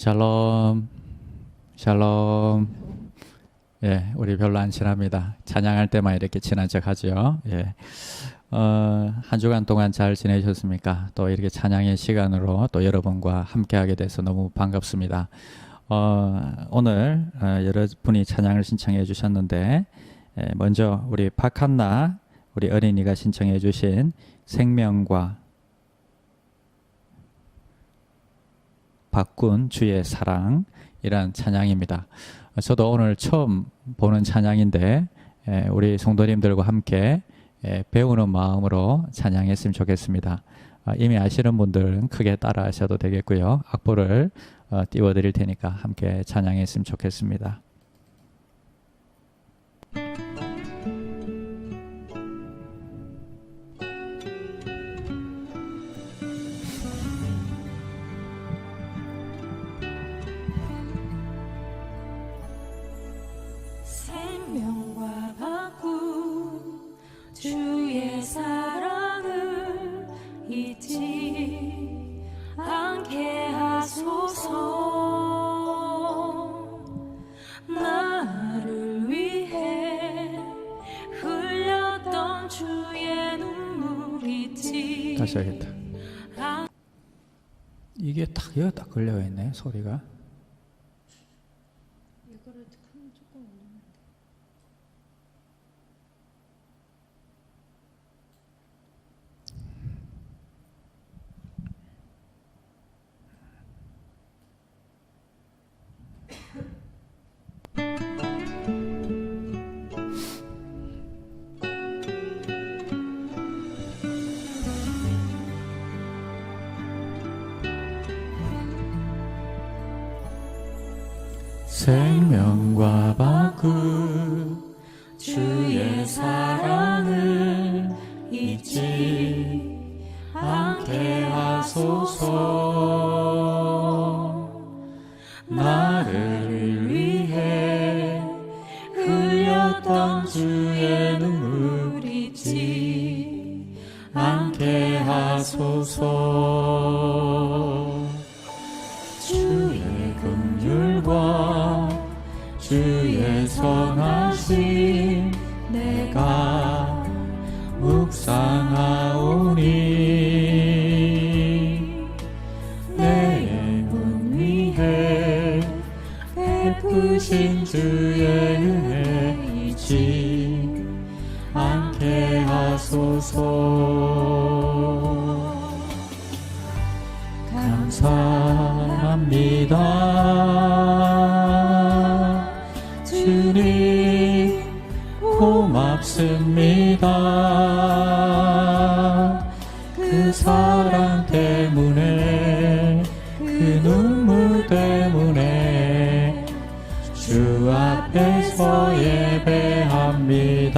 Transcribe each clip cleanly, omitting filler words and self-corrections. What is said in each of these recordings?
샬롬, 샬롬. 예, 우리 별로 안 친합니다. 찬양할 때만 이렇게 친한 척 하죠. 예. 한 주간 동안 잘 지내셨습니까? 또 이렇게 찬양의 시간으로 또 여러분과 함께하게 돼서 너무 반갑습니다. 오늘 여러분이 찬양을 신청해 주셨는데, 먼저 우리 박한나 우리 어린이가 신청해 주신 생명과 바꾼 주의 사랑이란 찬양입니다. 저도 오늘 처음 보는 찬양인데 우리 성도님들과 함께 배우는 마음으로 찬양했으면 좋겠습니다. 이미 아시는 분들은 크게 따라 하셔도 되겠고요. 악보를 띄워드릴 테니까 함께 찬양했으면 좋겠습니다. 생명과 바꾼 주의 사랑을 잊지 않게 하소서. 나를 위해 흘렸던 주의 눈물 잊지. 다시 하겠다. 이게 딱 여기 딱 걸려 있네, 소리가. 생명과 바꾼 주의 사랑을 잊지 않게 하소서. 나를 위해 흘렸던 주의 눈물 잊지 않게 하소서. 주의 긍휼과 주의 선하심 내가 묵상하오니 내 영혼 위해 베푸신 주의 은혜 잊지 않게 하소서. 감사합니다. 주님 고맙습니다. 그 사랑 때문에 그 눈물 때문에 주 앞에서 예배합니다.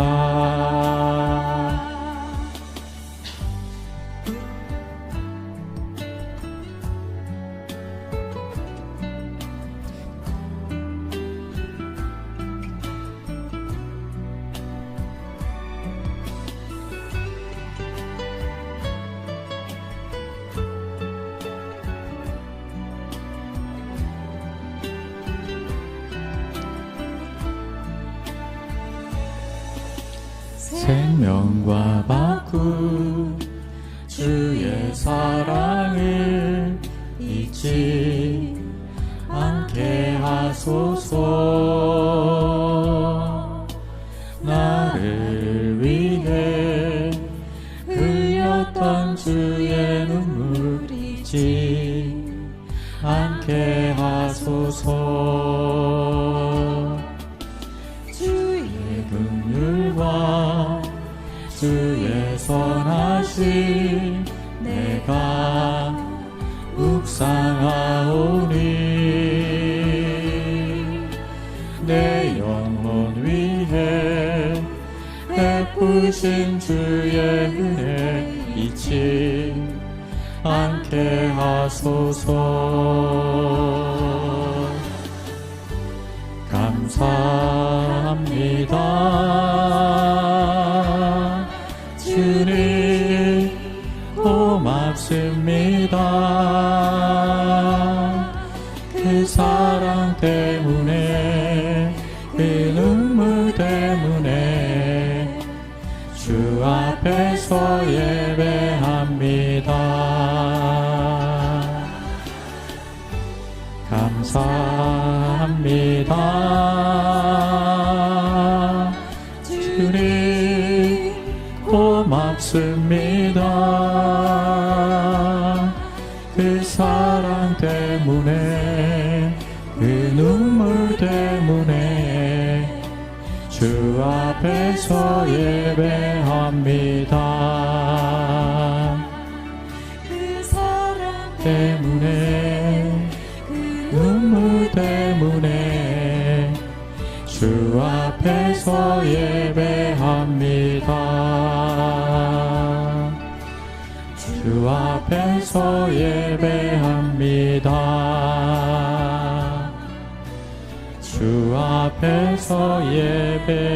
생명과 바꾼 주의 사랑을 잊지 않게 하소서. 나를 위해 흘렸던 주의 눈물 잊지 않게 하소서. 주의 긍휼과 주의 선하심 내가 묵상하오니 내 영혼 위해 베푸신 주의 은혜 잊지 않게 하소서. 감사합니다. 주님 고맙습니다. 그 앞에서 예배합니다. 감사합니다. 주님 고맙습니다. 그 사랑 때문에 그 눈물 때문에 주 앞에서 예배합니다. 그 사랑 때문에 그 눈물 때문에 주 앞에서 예배합니다. 주 앞에서 예배합니다. 주 앞에서 예배합니다.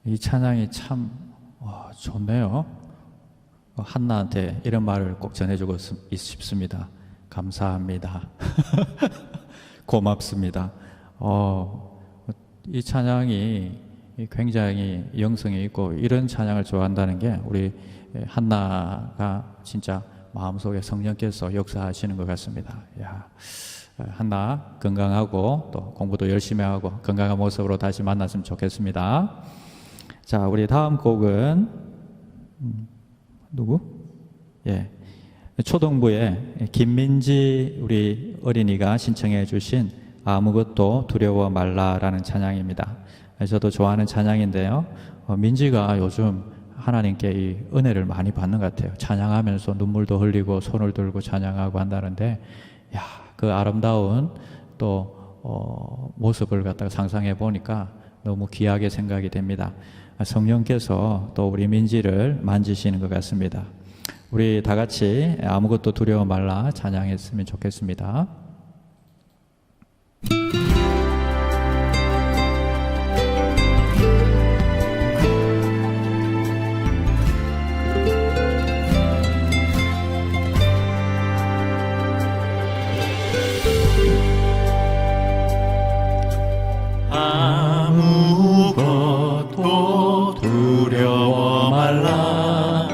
이 찬양이 참 좋네요. 한나한테 이런 말을 꼭 전해주고 싶습니다. 감사합니다. 고맙습니다. 이 찬양이 굉장히 영성이 있고 이런 찬양을 좋아한다는 게 우리 한나가 진짜 마음속에 성령께서 역사하시는 것 같습니다. 야, 한나 건강하고 또 공부도 열심히 하고 건강한 모습으로 다시 만났으면 좋겠습니다. 자, 우리 다음 곡은 누구? 예, 초등부의 김민지 우리 어린이가 신청해 주신 아무것도 두려워 말라라는 찬양입니다. 저도 좋아하는 찬양인데요. 민지가 요즘 하나님께 이 은혜를 많이 받는 것 같아요. 찬양하면서 눈물도 흘리고 손을 들고 찬양하고 한다는데, 야, 그 아름다운 또 모습을 갖다가 상상해 보니까 너무 귀하게 생각이 됩니다. 성령께서 또 우리 민지를 만지시는 것 같습니다. 우리 다 같이 아무것도 두려워 말라 찬양했으면 좋겠습니다. 아무것도 두려워 말라.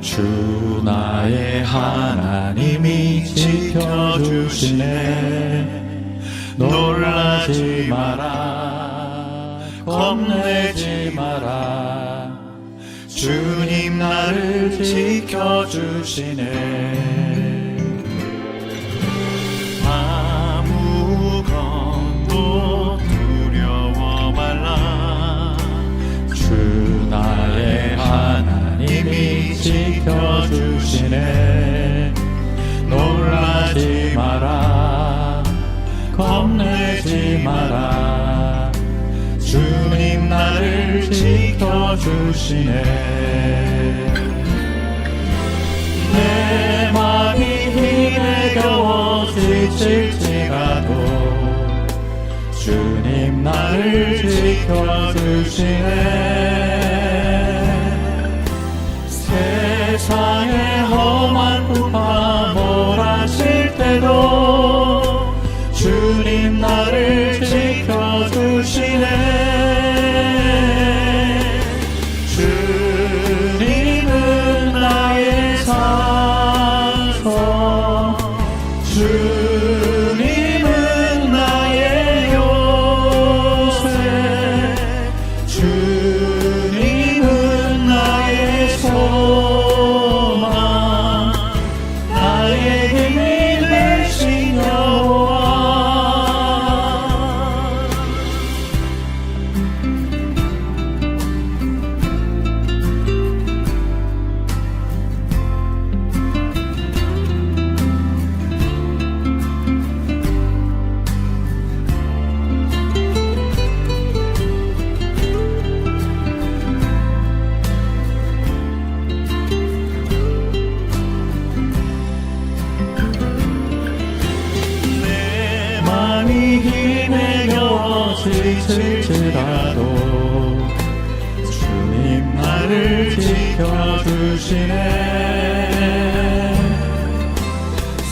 주 나의 하나님이 지켜주시네. 놀라지 마라, 겁내지 마라. 주님 나를 지켜주시네. 아무것도 두려워 말라. 주 나의 하나님이 지켜주시네. 놀라지 마라, 겁내지 마라. 주님 나를 지켜주시네. 내 마음이 힘에 겨워 지칠지라도 주님 나를 지켜주시네. 세상의 험한 풍파 몰아칠 때도 주님 나를 지켜주시네. 주님은 나의 산소, 주님은 나의 요새, 주님은 나의 소망. 있을지라도 주님 나를 지켜주시네.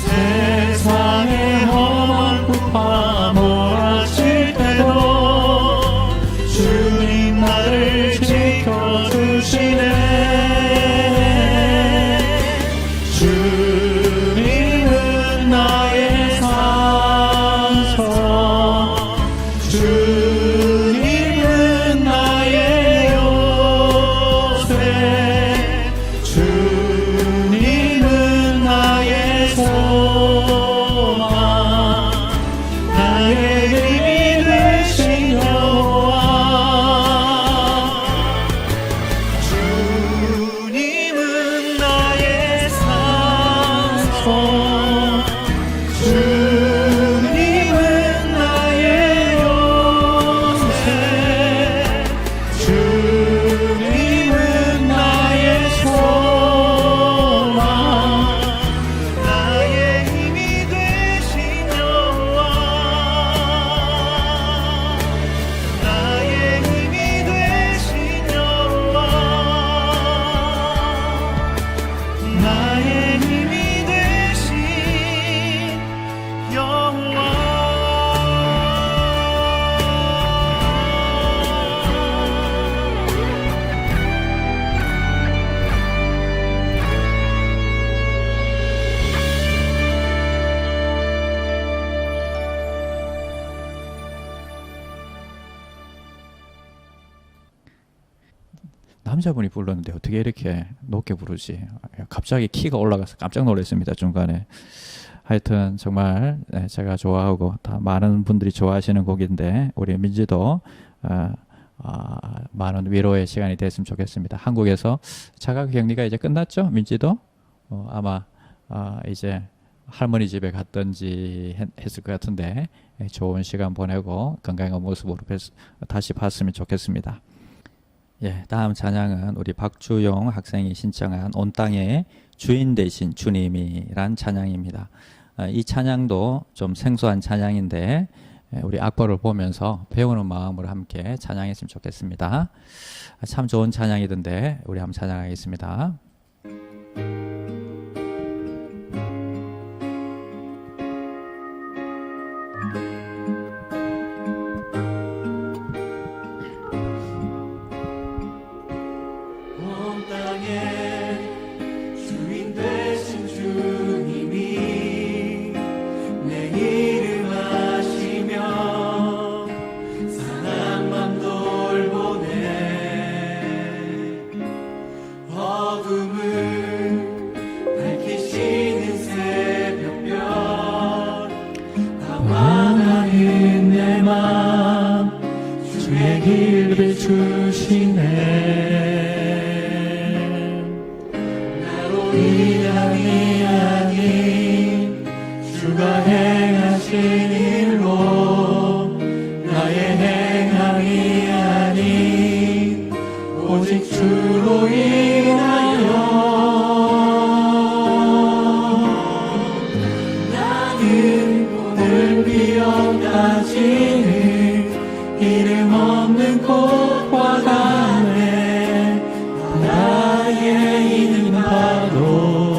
세상의 험한 구파 몰아칠 때도 주님 나를 지켜주시네. 주님은 나의 산성, 주님은 나의 요새, 주님은 나의 소망, 나의 힘이 되신 여호와. 주님은 나의 산성, 주님은 나의 요새, 주님은 나의 소망, 나의 힘이 되신 여호와. 나의 힘이 되신 여호와. 나의 힘이 되신 여호와. 남자분이 불렀는데 어떻게 이렇게 높게 부르지? 갑자기 키가 올라가서 깜짝 놀랐습니다, 중간에. 하여튼 정말 제가 좋아하고 다 많은 분들이 좋아하시는 곡인데 우리 민지도 많은 위로의 시간이 됐으면 좋겠습니다. 한국에서 자가 격리가 이제 끝났죠? 민지도 아마 이제 할머니 집에 갔던지 했을 것 같은데 좋은 시간 보내고 건강한 모습으로 다시 봤으면 좋겠습니다. 예, 다음 찬양은 우리 박주용 학생이 신청한 온 땅의 주인 되신 주님이란 찬양입니다. 이 찬양도 좀 생소한 찬양인데 우리 악보를 보면서 배우는 마음으로 함께 찬양했으면 좋겠습니다. 참 좋은 찬양이던데 우리 한번 찬양하겠습니다. 온 땅의 주인 되신 주님이 내 이름 아시며 사랑만 돌보네. 어둠을 밝히시는 새벽별 방황하는 내 맘 주의 길 비추시네. 인연이 아닌 주가 행하신 일로 나의 행함이 아닌 오직 주로 인하여 나는 오늘 피어가지는 이름 없는 꽃과 같네. 나의 이는 바로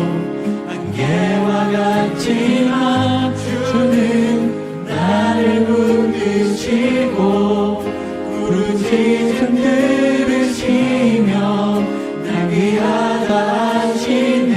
안개와 같지만 주는 나를 붙드시고 부르짖음 들으시며 날 귀하다 하시네.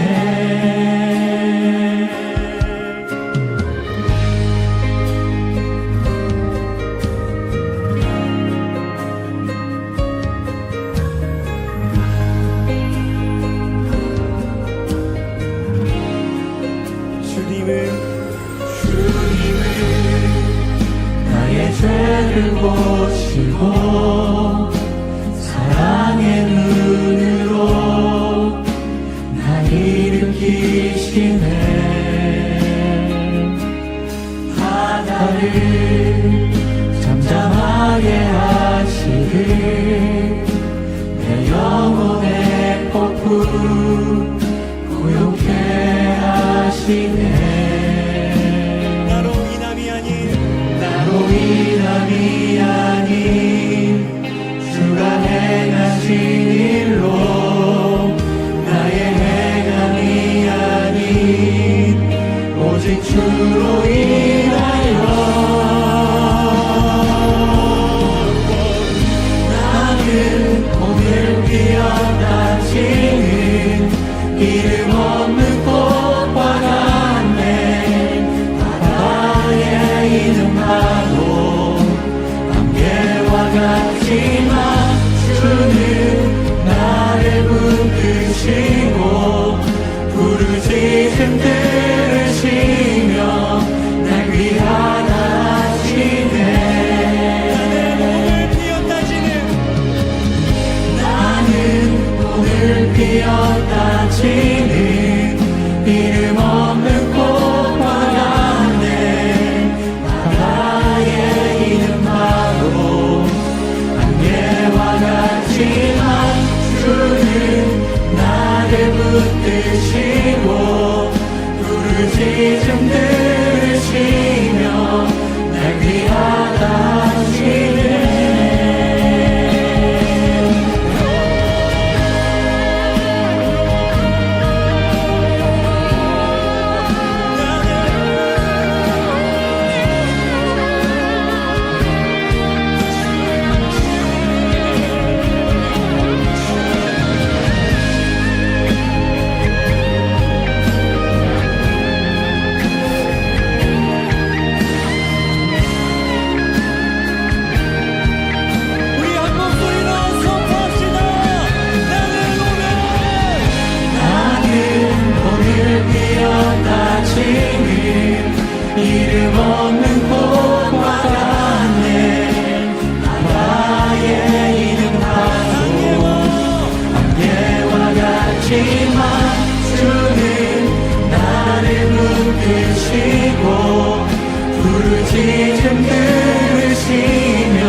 부르짖음 들으시며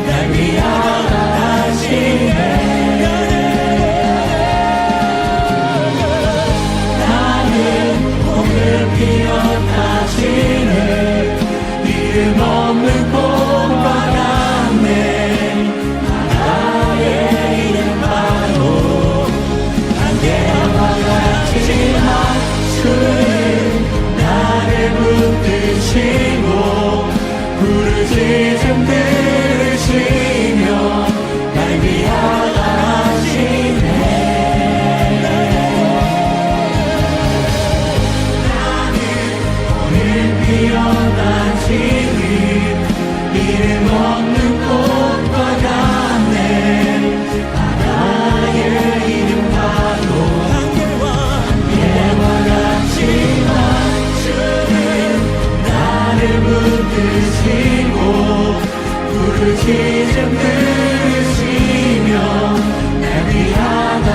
날 위하시네. 피었다 지네 이름 없는 꽃과 같네. 나의 이름만로 안개와 같지만 주는 나를 붙드시고 부르짖음 들으시며 날 위하시네. 피어난 지금 이름 없는 꽃과 같네. 바다의 이름만로 안개와 같지만 주는 나를 붙드시고 부르짖음 들으시며 날 위하시네.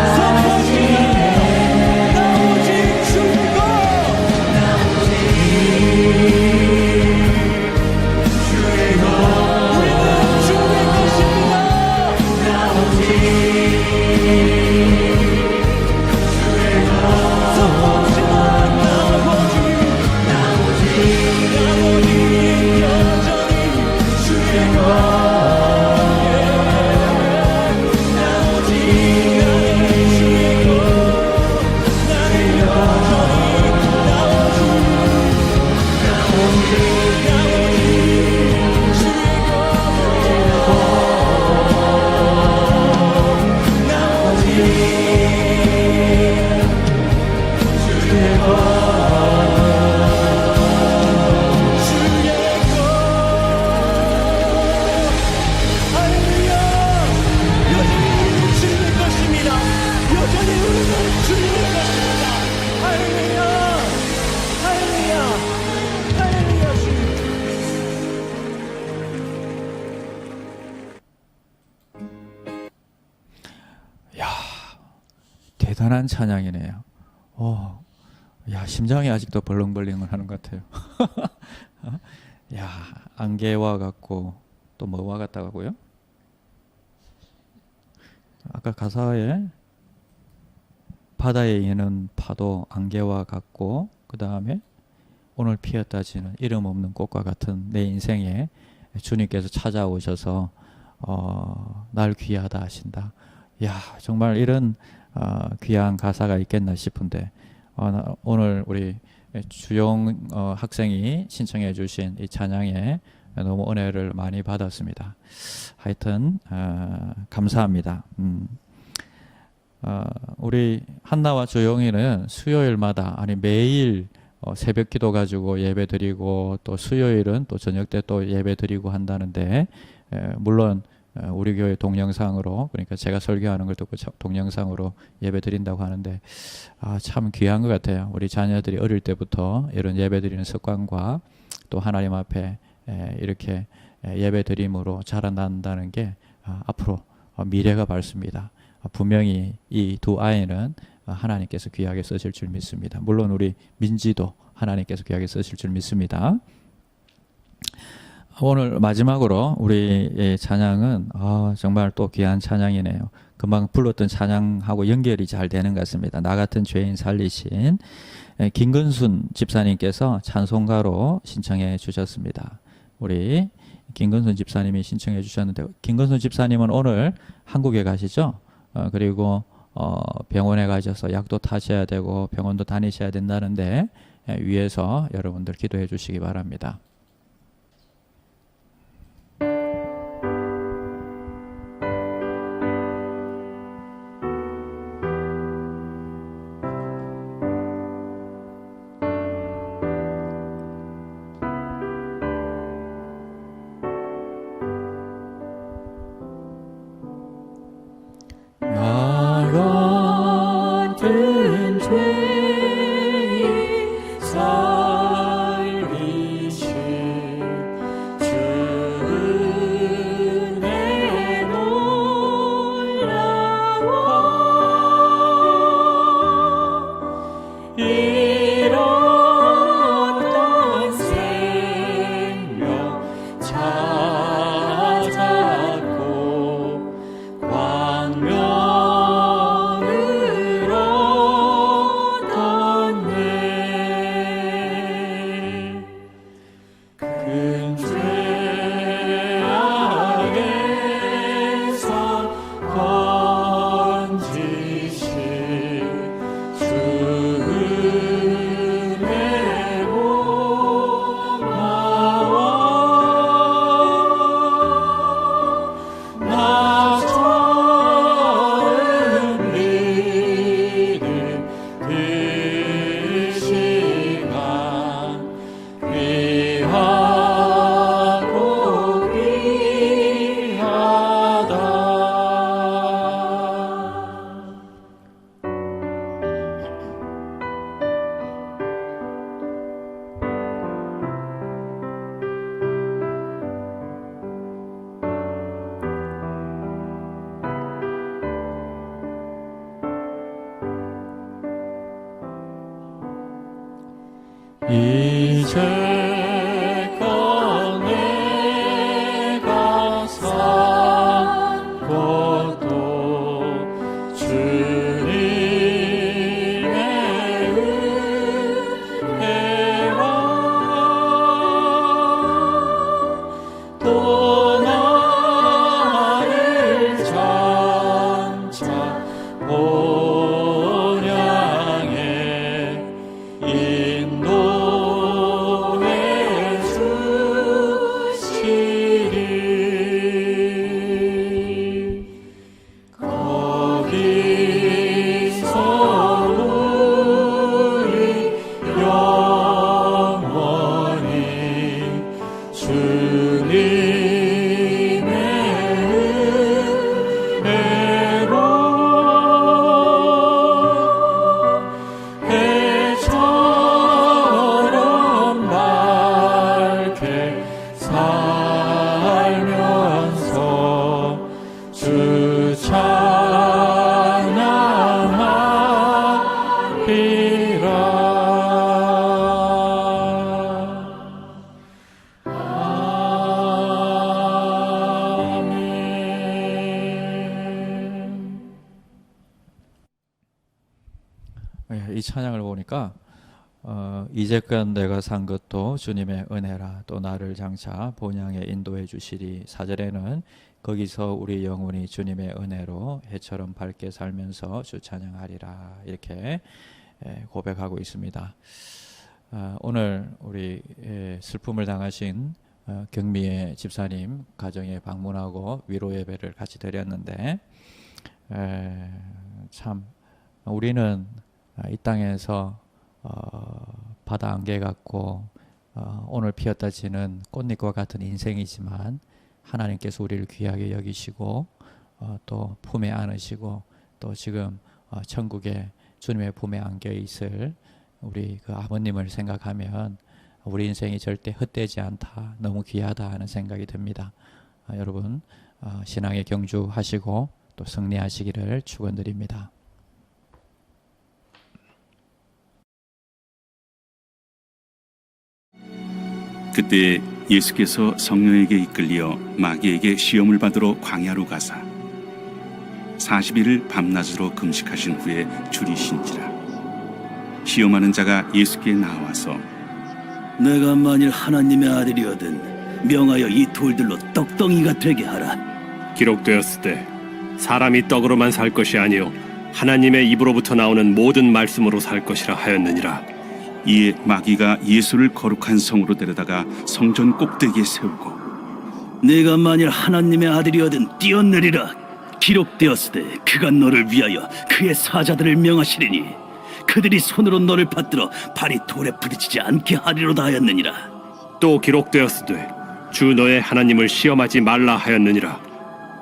대단한 찬양이네요. 야, 심장이 아직도 벌렁벌렁을 하는 것 같아요. 야, 안개와 같고 또 뭐와 같다고요? 아까 가사에 바다에 있는 파도 안개와 같고 그 다음에 오늘 피었다 지는 이름 없는 꽃과 같은 내 인생에 주님께서 찾아오셔서 날 귀하다 하신다. 야, 정말 이런 귀한 가사가 있겠나 싶은데 오늘 우리 주용 학생이 신청해 주신 이 찬양에 너무 은혜를 많이 받았습니다. 하여튼 감사합니다. 우리 한나와 조용이는 수요일마다 아니 매일 새벽 기도 가지고 예배 드리고 또 수요일은 또 저녁 때 또 예배 드리고 한다는데 물론 우리 교회 동영상으로 그러니까 제가 설교하는 걸 듣고 동영상으로 예배 드린다고 하는데 참 귀한 것 같아요. 우리 자녀들이 어릴 때부터 이런 예배 드리는 습관과 또 하나님 앞에 이렇게 예배 드림으로 자라난다는 게 앞으로 미래가 밝습니다. 분명히 이 두 아이는 하나님께서 귀하게 쓰실 줄 믿습니다. 물론 우리 민지도 하나님께서 귀하게 쓰실 줄 믿습니다. 오늘 마지막으로 우리 찬양은 정말 또 귀한 찬양이네요. 금방 불렀던 찬양하고 연결이 잘 되는 것 같습니다. 나 같은 죄인 살리신 김근순 집사님께서 찬송가로 신청해 주셨습니다. 우리 김근순 집사님이 신청해 주셨는데 김근순 집사님은 오늘 한국에 가시죠? 그리고 병원에 가셔서 약도 타셔야 되고 병원도 다니셔야 된다는데 위에서 여러분들 기도해 주시기 바랍니다. 같은 죄인 살리신 이 찬양을 보니까 이제껏 내가 산 것도 주님의 은혜라 또 나를 장차 본향에 인도해 주시리. 4절에는 거기서 우리 영혼이 주님의 은혜로 해처럼 밝게 살면서 주 찬양하리라 이렇게 고백하고 있습니다. 오늘 우리 슬픔을 당하신 경미의 집사님 가정에 방문하고 위로 예배를 같이 드렸는데 참 우리는 이 땅에서 바다 안개 같고 오늘 피었다 지는 꽃잎과 같은 인생이지만 하나님께서 우리를 귀하게 여기시고 또 품에 안으시고 또 지금 천국에 주님의 품에 안겨 있을 우리 그 아버님을 생각하면 우리 인생이 절대 헛되지 않다, 너무 귀하다 하는 생각이 듭니다. 여러분 신앙의 경주하시고 또 승리하시기를 축원드립니다. 그때 예수께서 성령에게 이끌려 마귀에게 시험을 받으러 광야로 가사 40일을 밤낮으로 금식하신 후에 줄이신지라. 시험하는 자가 예수께 나와서 내가 만일 하나님의 아들이거든 명하여 이 돌들로 떡덩이가 되게 하라. 기록되었을 때 사람이 떡으로만 살 것이 아니요 하나님의 입으로부터 나오는 모든 말씀으로 살 것이라 하였느니라. 이에 마귀가 예수를 거룩한 성으로 데려다가 성전 꼭대기에 세우고 내가 만일 하나님의 아들이거든 뛰어내리라. 기록되었을 때 그가 너를 위하여 그의 사자들을 명하시리니 그들이 손으로 너를 받들어 발이 돌에 부딪히지 않게 하리로다 하였느니라. 또 기록되었을 때 주 너의 하나님을 시험하지 말라 하였느니라.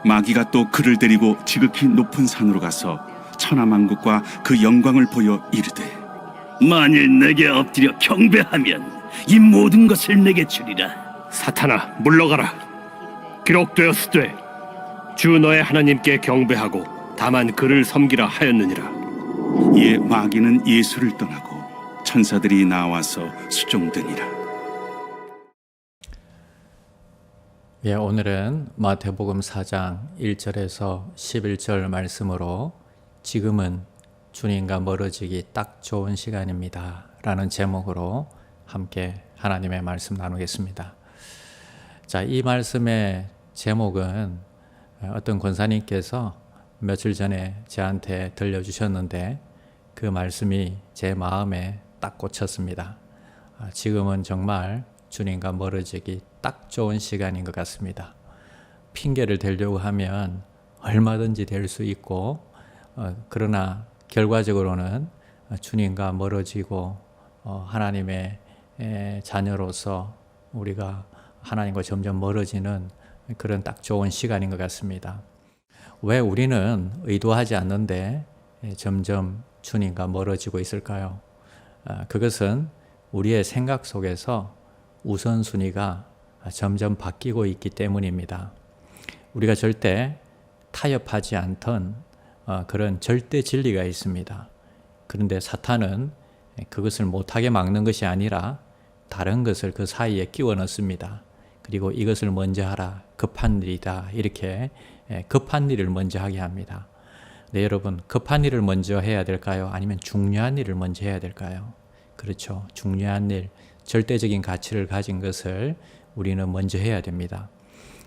마귀가 또 그를 데리고 지극히 높은 산으로 가서 천하만국과 그 영광을 보여 이르되 만일 내게 엎드려 경배하면 이 모든 것을 내게 주리라. 사탄아 물러가라. 기록되었을 때 주 너의 하나님께 경배하고 다만 그를 섬기라 하였느니라. 이에 마귀는 예수를 떠나고 천사들이 나와서 수종되니라. 오늘은 마태복음 4장 1절에서 11절 말씀으로 지금은 주님과 멀어지기 딱 좋은 시간입니다 라는 제목으로 함께 하나님의 말씀 나누겠습니다. 자, 이 말씀의 제목은 어떤 권사님께서 며칠 전에 저한테 들려주셨는데 그 말씀이 제 마음에 딱 꽂혔습니다. 지금은 정말 주님과 멀어지기 딱 좋은 시간인 것 같습니다. 핑계를 대려고 하면 얼마든지 될 수 있고 그러나 결과적으로는 주님과 멀어지고 하나님의 자녀로서 우리가 하나님과 점점 멀어지는 그런 딱 좋은 시간인 것 같습니다. 왜 우리는 의도하지 않는데 점점 주님과 멀어지고 있을까요? 그것은 우리의 생각 속에서 우선순위가 점점 바뀌고 있기 때문입니다. 우리가 절대 타협하지 않던 그런 절대 진리가 있습니다. 그런데 사탄은 그것을 못하게 막는 것이 아니라 다른 것을 그 사이에 끼워 넣습니다. 그리고 이것을 먼저 하라, 급한 일이다, 이렇게 급한 일을 먼저 하게 합니다. 네, 여러분, 급한 일을 먼저 해야 될까요? 아니면 중요한 일을 먼저 해야 될까요? 그렇죠. 중요한 일, 절대적인 가치를 가진 것을 우리는 먼저 해야 됩니다.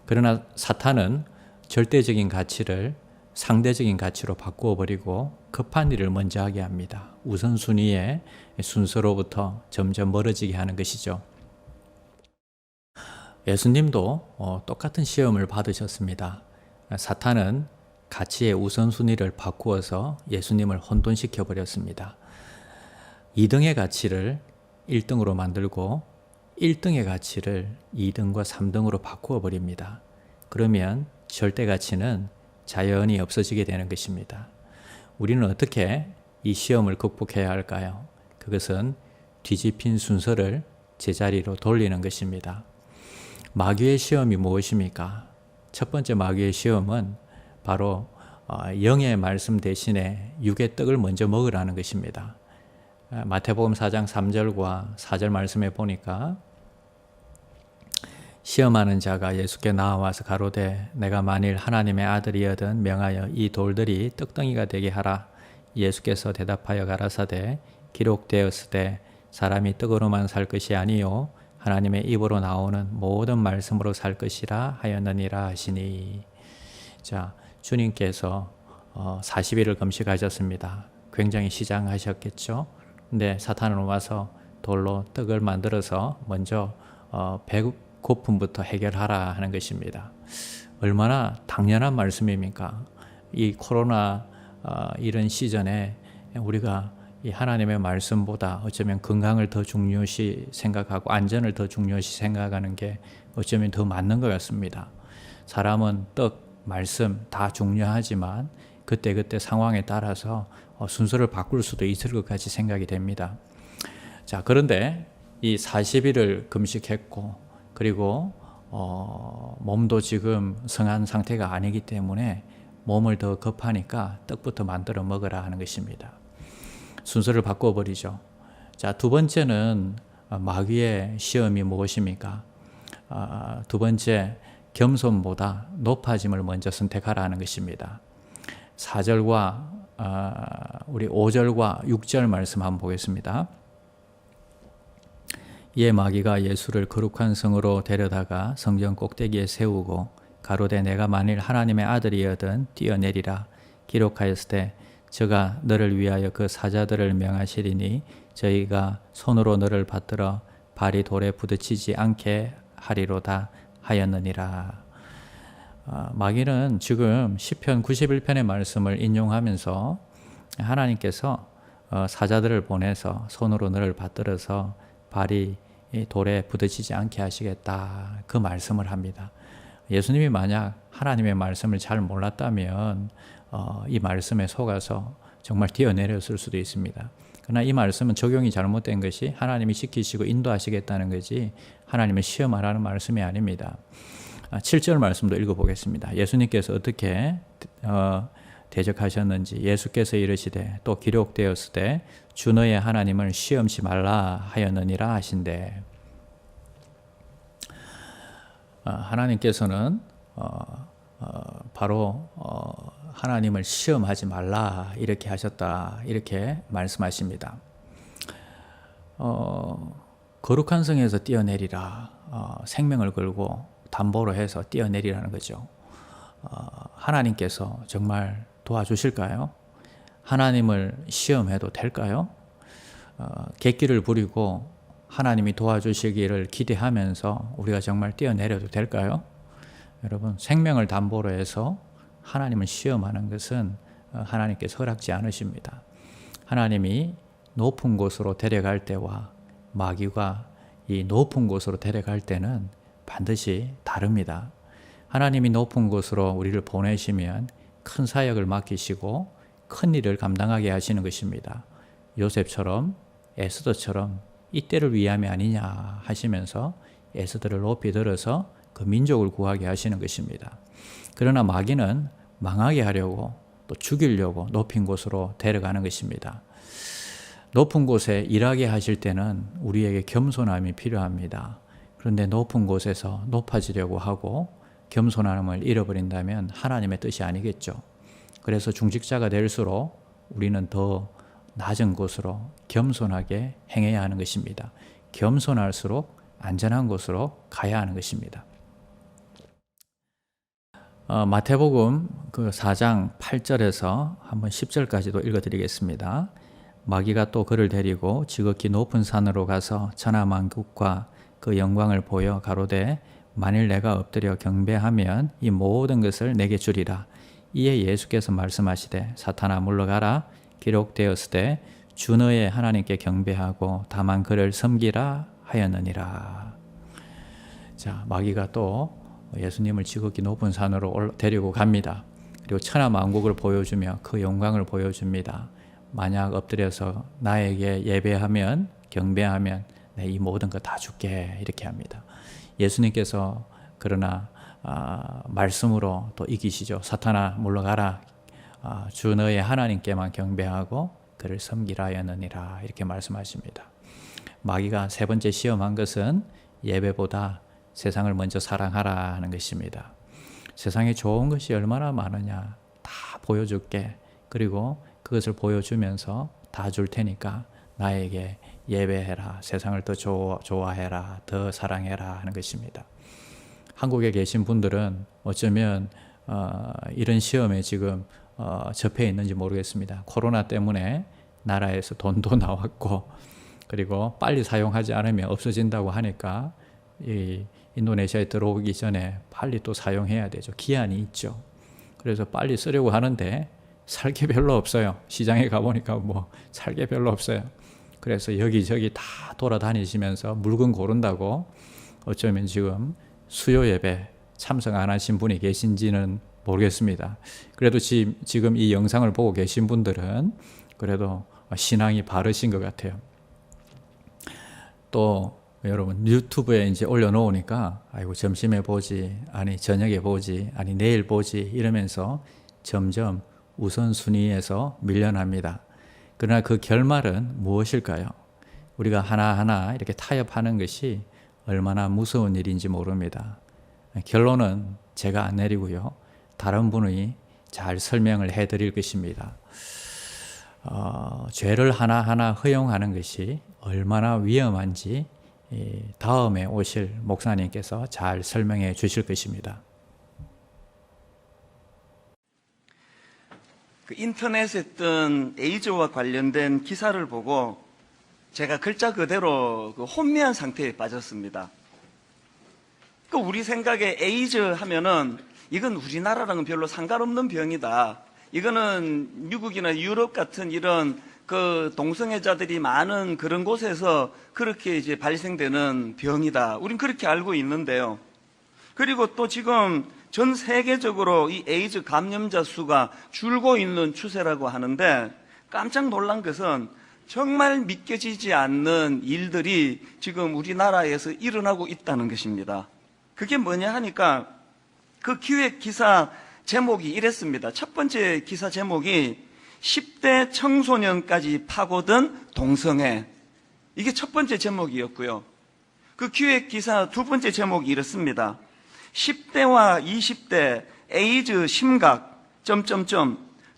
그러나 사탄은 절대적인 가치를 상대적인 가치로 바꾸어 버리고 급한 일을 먼저 하게 합니다. 우선순위의 순서로부터 점점 멀어지게 하는 것이죠. 예수님도 똑같은 시험을 받으셨습니다. 사탄은 가치의 우선순위를 바꾸어서 예수님을 혼돈시켜 버렸습니다. 2등의 가치를 1등으로 만들고 1등의 가치를 2등과 3등으로 바꾸어 버립니다. 그러면 절대 가치는 자연히 없어지게 되는 것입니다. 우리는 어떻게 이 시험을 극복해야 할까요? 그것은 뒤집힌 순서를 제자리로 돌리는 것입니다. 마귀의 시험이 무엇입니까? 첫 번째 마귀의 시험은 바로 영의 말씀 대신에 육의 떡을 먼저 먹으라는 것입니다. 마태복음 4장 3절과 4절 말씀에 보니까 시험하는 자가 예수께 나와서 가로되 내가 만일 하나님의 아들이거든 명하여 이 돌들이 떡덩이가 되게 하라. 예수께서 대답하여 가라사대 기록되었으되 사람이 떡으로만 살 것이 아니요 하나님의 입으로 나오는 모든 말씀으로 살 것이라 하였느니라 하시니. 자, 주님께서 40일을 금식하셨습니다. 굉장히 시장하셨겠죠. 근데 사탄은 와서 돌로 떡을 만들어서 먼저 배고픔부터 해결하라 하는 것입니다. 얼마나 당연한 말씀입니까? 이 코로나 이런 시즌에 우리가 이 하나님의 말씀보다 어쩌면 건강을 더 중요시 생각하고 안전을 더 중요시 생각하는 게 어쩌면 더 맞는 것 같습니다. 사람은 떡, 말씀 다 중요하지만 그때그때 상황에 따라서 순서를 바꿀 수도 있을 것 같이 생각이 됩니다. 자, 그런데 이 40일을 금식했고 그리고 몸도 지금 성한 상태가 아니기 때문에 몸을 더 급하니까 떡부터 만들어 먹으라 하는 것입니다. 순서를 바꿔버리죠. 자, 두 번째는 마귀의 시험이 무엇입니까? 두 번째, 겸손보다 높아짐을 먼저 선택하라 하는 것입니다. 4절과 우리 5절과 6절 말씀 한번 보겠습니다. 이에 마귀가 예수를 거룩한 성으로 데려다가 성전 꼭대기에 세우고 가로되 내가 만일 하나님의 아들이여든 뛰어내리라 기록하였을 때 저가 너를 위하여 그 사자들을 명하시리니 저희가 손으로 너를 받들어 발이 돌에 부딪히지 않게 하리로다 하였느니라. 마귀는 지금 시편 91편의 말씀을 인용하면서 하나님께서 사자들을 보내서 손으로 너를 받들어서 발이 돌에 부딪히지 않게 하시겠다 그 말씀을 합니다. 예수님이 만약 하나님의 말씀을 잘 몰랐다면 이 말씀에 속아서 정말 뛰어내렸을 수도 있습니다. 그러나 이 말씀은 적용이 잘못된 것이 하나님이 지키시고 인도하시겠다는 것이 하나님을 시험하라는 말씀이 아닙니다. 7절 말씀도 읽어보겠습니다. 예수님께서 어떻게 대적하셨는지 예수께서 이르시되 또 기록되었으되 주 너의 하나님을 시험치 말라 하였느니라 하신대. 하나님께서는 바로 하나님을 시험하지 말라 이렇게 하셨다 이렇게 말씀하십니다. 거룩한 성에서 뛰어내리라 생명을 걸고 담보로 해서 뛰어내리라는 거죠. 하나님께서 정말 도와주실까요? 하나님을 시험해도 될까요? 객기를 부리고 하나님이 도와주시기를 기대하면서 우리가 정말 뛰어내려도 될까요? 여러분, 생명을 담보로 해서 하나님을 시험하는 것은 하나님께서 허락지 않으십니다. 하나님이 높은 곳으로 데려갈 때와 마귀가 이 높은 곳으로 데려갈 때는 반드시 다릅니다. 하나님이 높은 곳으로 우리를 보내시면 큰 사역을 맡기시고 큰 일을 감당하게 하시는 것입니다. 요셉처럼 에스더처럼 이때를 위함이 아니냐 하시면서 에스더를 높이 들어서 그 민족을 구하게 하시는 것입니다. 그러나 마귀는 망하게 하려고 또 죽이려고 높은 곳으로 데려가는 것입니다. 높은 곳에 일하게 하실 때는 우리에게 겸손함이 필요합니다. 그런데 높은 곳에서 높아지려고 하고 겸손함을 잃어버린다면 하나님의 뜻이 아니겠죠. 그래서 중직자가 될수록 우리는 더 낮은 곳으로 겸손하게 행해야 하는 것입니다. 겸손할수록 안전한 곳으로 가야 하는 것입니다. 마태복음 그 4장 8절에서 한번 10절까지도 읽어드리겠습니다. 마귀가 또 그를 데리고 지극히 높은 산으로 가서 천하만국과 그 영광을 보여 가로되 만일 내가 엎드려 경배하면 이 모든 것을 내게 주리라. 이에 예수께서 말씀하시되 사탄아 물러가라. 기록되었으되 주 너의 하나님께 경배하고 다만 그를 섬기라 하였느니라. 자, 마귀가 또 예수님을 지극히 높은 산으로 데리고 갑니다. 그리고 천하만국을 보여주며 그 영광을 보여줍니다. 만약 엎드려서 나에게 예배하면 경배하면 내 이 모든 거 다 줄게 이렇게 합니다. 예수님께서 그러나 말씀으로 또 이기시죠. 사탄아 물러가라. 주 너의 하나님께만 경배하고 그를 섬기라 하였느니라 이렇게 말씀하십니다. 마귀가 세 번째 시험한 것은 예배보다 세상을 먼저 사랑하라 하는 것입니다. 세상에 좋은 것이 얼마나 많으냐 다 보여줄게. 그리고 그것을 보여주면서 다 줄 테니까 나에게 예배해라, 세상을 더 좋아해라, 더 사랑해라 하는 것입니다. 한국에 계신 분들은 어쩌면 이런 시험에 지금 접해 있는지 모르겠습니다. 코로나 때문에 나라에서 돈도 나왔고, 그리고 빨리 사용하지 않으면 없어진다고 하니까 이 인도네시아에 들어오기 전에 빨리 또 사용해야 되죠. 기한이 있죠. 그래서 빨리 쓰려고 하는데 살 게 별로 없어요. 시장에 가보니까 뭐 살 게 별로 없어요. 그래서 여기저기 다 돌아다니시면서 물건 고른다고 어쩌면 지금 수요 예배 참석 안 하신 분이 계신지는 모르겠습니다. 그래도 지금 이 영상을 보고 계신 분들은 그래도 신앙이 바르신 것 같아요. 또 여러분 유튜브에 이제 올려놓으니까 아이고 점심에 보지, 아니 저녁에 보지, 아니 내일 보지 이러면서 점점 우선순위에서 밀려납니다. 그러나 그 결말은 무엇일까요? 우리가 하나하나 이렇게 타협하는 것이 얼마나 무서운 일인지 모릅니다. 결론은 제가 안 내리고요. 다른 분이 잘 설명을 해드릴 것입니다. 죄를 하나하나 허용하는 것이 얼마나 위험한지 다음에 오실 목사님께서 잘 설명해 주실 것입니다. 그 인터넷에 뜬 에이즈와 관련된 기사를 보고 제가 글자 그대로 그 혼미한 상태에 빠졌습니다. 그 우리 생각에 에이즈 하면은 이건 우리나라랑은 별로 상관없는 병이다. 이거는 미국이나 유럽 같은 이런 그 동성애자들이 많은 그런 곳에서 그렇게 이제 발생되는 병이다. 우린 그렇게 알고 있는데요. 그리고 또 지금 전 세계적으로 이 에이즈 감염자 수가 줄고 있는 추세라고 하는데 깜짝 놀란 것은 정말 믿겨지지 않는 일들이 지금 우리나라에서 일어나고 있다는 것입니다. 그게 뭐냐 하니까 그 기획 기사 제목이 이랬습니다. 첫 번째 기사 제목이 10대 청소년까지 파고든 동성애. 이게 첫 번째 제목이었고요. 그 기획 기사 두 번째 제목이 이렇습니다. 10대와 20대 에이즈 심각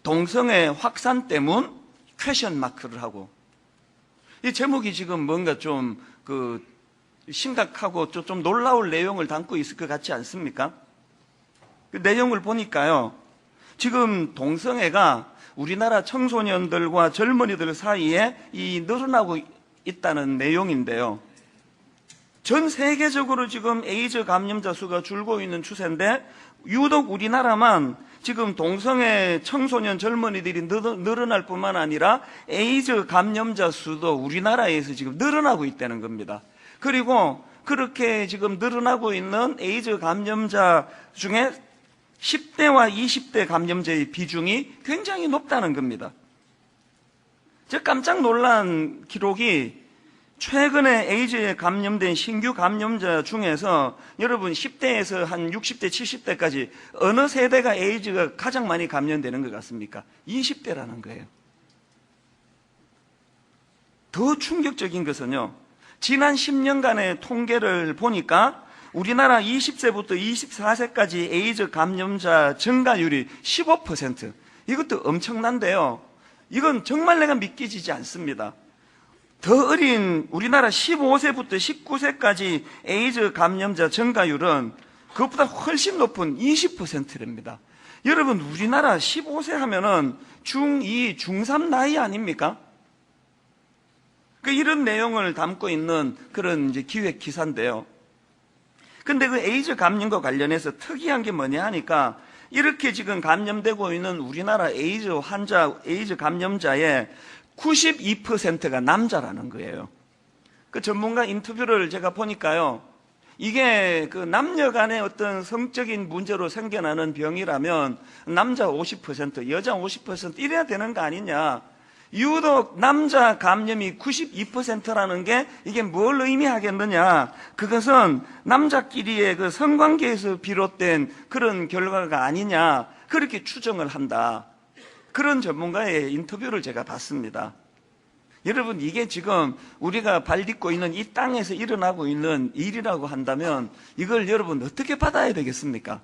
동성애 확산 때문 퀘션 마크를 하고, 이 제목이 지금 뭔가 좀 그 심각하고 좀 놀라울 내용을 담고 있을 것 같지 않습니까? 그 내용을 보니까요, 지금 동성애가 우리나라 청소년들과 젊은이들 사이에 늘어나고 있다는 내용인데요. 전 세계적으로 지금 에이즈 감염자 수가 줄고 있는 추세인데 유독 우리나라만 지금 동성애 청소년 젊은이들이 늘어날 뿐만 아니라 에이즈 감염자 수도 우리나라에서 지금 늘어나고 있다는 겁니다. 그리고 그렇게 지금 늘어나고 있는 에이즈 감염자 중에 10대와 20대 감염자의 비중이 굉장히 높다는 겁니다. 제가 깜짝 놀란 기록이 최근에 에이즈에 감염된 신규 감염자 중에서 여러분 10대에서 한 60대, 70대까지 어느 세대가 에이즈가 가장 많이 감염되는 것 같습니까? 20대라는 거예요. 더 충격적인 것은요, 지난 10년간의 통계를 보니까 우리나라 20세부터 24세까지 에이즈 감염자 증가율이 15%. 이것도 엄청난데요. 이건 정말 내가 믿기지 않습니다. 더 어린 우리나라 15세부터 19세까지 에이즈 감염자 증가율은 그것보다 훨씬 높은 20%랍니다. 여러분, 우리나라 15세 하면은 중2, 중3 나이 아닙니까? 이런 내용을 담고 있는 그런 이제 기획 기사인데요. 근데 그 에이즈 감염과 관련해서 특이한 게 뭐냐 하니까 이렇게 지금 감염되고 있는 우리나라 에이즈 감염자의 92%가 남자라는 거예요. 그 전문가 인터뷰를 제가 보니까요, 이게 그 남녀 간의 어떤 성적인 문제로 생겨나는 병이라면 남자 50%, 여자 50% 이래야 되는 거 아니냐. 유독 남자 감염이 92%라는 게 이게 뭘 의미하겠느냐. 그것은 남자끼리의 그 성관계에서 비롯된 그런 결과가 아니냐. 그렇게 추정을 한다. 그런 전문가의 인터뷰를 제가 봤습니다. 여러분, 이게 지금 우리가 발 딛고 있는 이 땅에서 일어나고 있는 일이라고 한다면 이걸 여러분 어떻게 받아야 되겠습니까?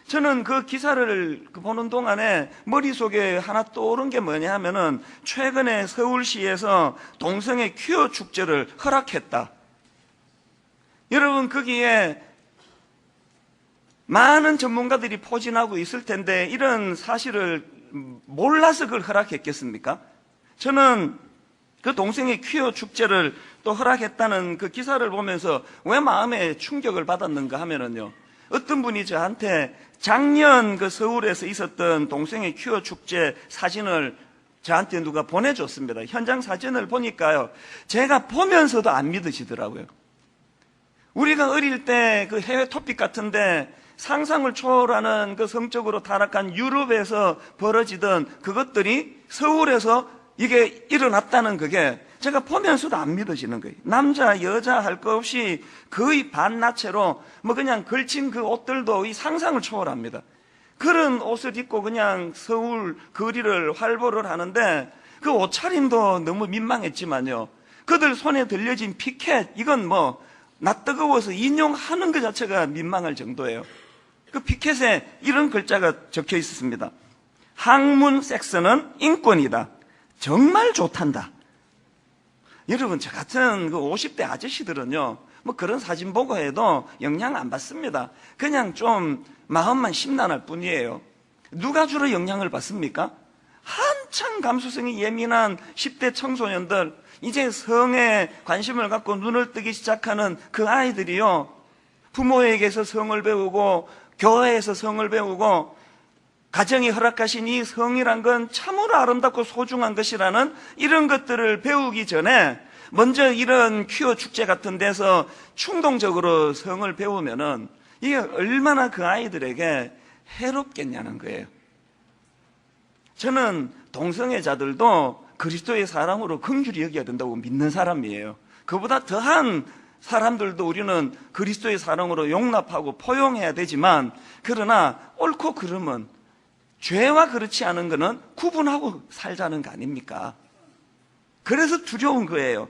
저는 그 기사를 보는 동안에 머릿속에 하나 떠오른 게 뭐냐 하면은 최근에 서울시에서 동성애 퀴어 축제를 허락했다. 여러분, 거기에 많은 전문가들이 포진하고 있을 텐데 이런 사실을 몰라서 그걸 허락했겠습니까? 저는 그 동성애 퀴어 축제를 또 허락했다는 그 기사를 보면서 왜 마음에 충격을 받았는가 하면은요, 어떤 분이 저한테 작년 그 서울에서 있었던 동성애 퀴어 축제 사진을 저한테 누가 보내줬습니다. 현장 사진을 보니까요, 제가 보면서도 안 믿어지더라고요. 우리가 어릴 때 그 해외 토픽 같은데 상상을 초월하는 그 성적으로 타락한 유럽에서 벌어지던 그것들이 서울에서 이게 일어났다는 그게 제가 보면서도 안 믿어지는 거예요. 남자, 여자 할 것 없이 거의 반나체로 뭐 그냥 걸친 그 옷들도 이 상상을 초월합니다. 그런 옷을 입고 그냥 서울 거리를 활보를 하는데 그 옷차림도 너무 민망했지만요, 그들 손에 들려진 피켓, 이건 뭐 낯뜨거워서 인용하는 것 자체가 민망할 정도예요. 그 피켓에 이런 글자가 적혀 있었습니다. 학문 섹스는 인권이다. 정말 좋단다. 여러분, 저 같은 그 50대 아저씨들은요, 뭐 그런 사진 보고 해도 영향 안 받습니다. 그냥 좀 마음만 심란할 뿐이에요. 누가 주로 영향을 받습니까? 한창 감수성이 예민한 10대 청소년들, 이제 성에 관심을 갖고 눈을 뜨기 시작하는 그 아이들이요, 부모에게서 성을 배우고 교회에서 성을 배우고 가정이 허락하신 이 성이란 건 참으로 아름답고 소중한 것이라는 이런 것들을 배우기 전에 먼저 이런 퀴어 축제 같은 데서 충동적으로 성을 배우면은 이게 얼마나 그 아이들에게 해롭겠냐는 거예요. 저는 동성애자들도 그리스도의 사랑으로 긍휼히 여겨야 된다고 믿는 사람이에요. 그보다 더한 사람들도 우리는 그리스도의 사랑으로 용납하고 포용해야 되지만, 그러나 옳고 그름은, 죄와 그렇지 않은 거는 구분하고 살자는 거 아닙니까? 그래서 두려운 거예요.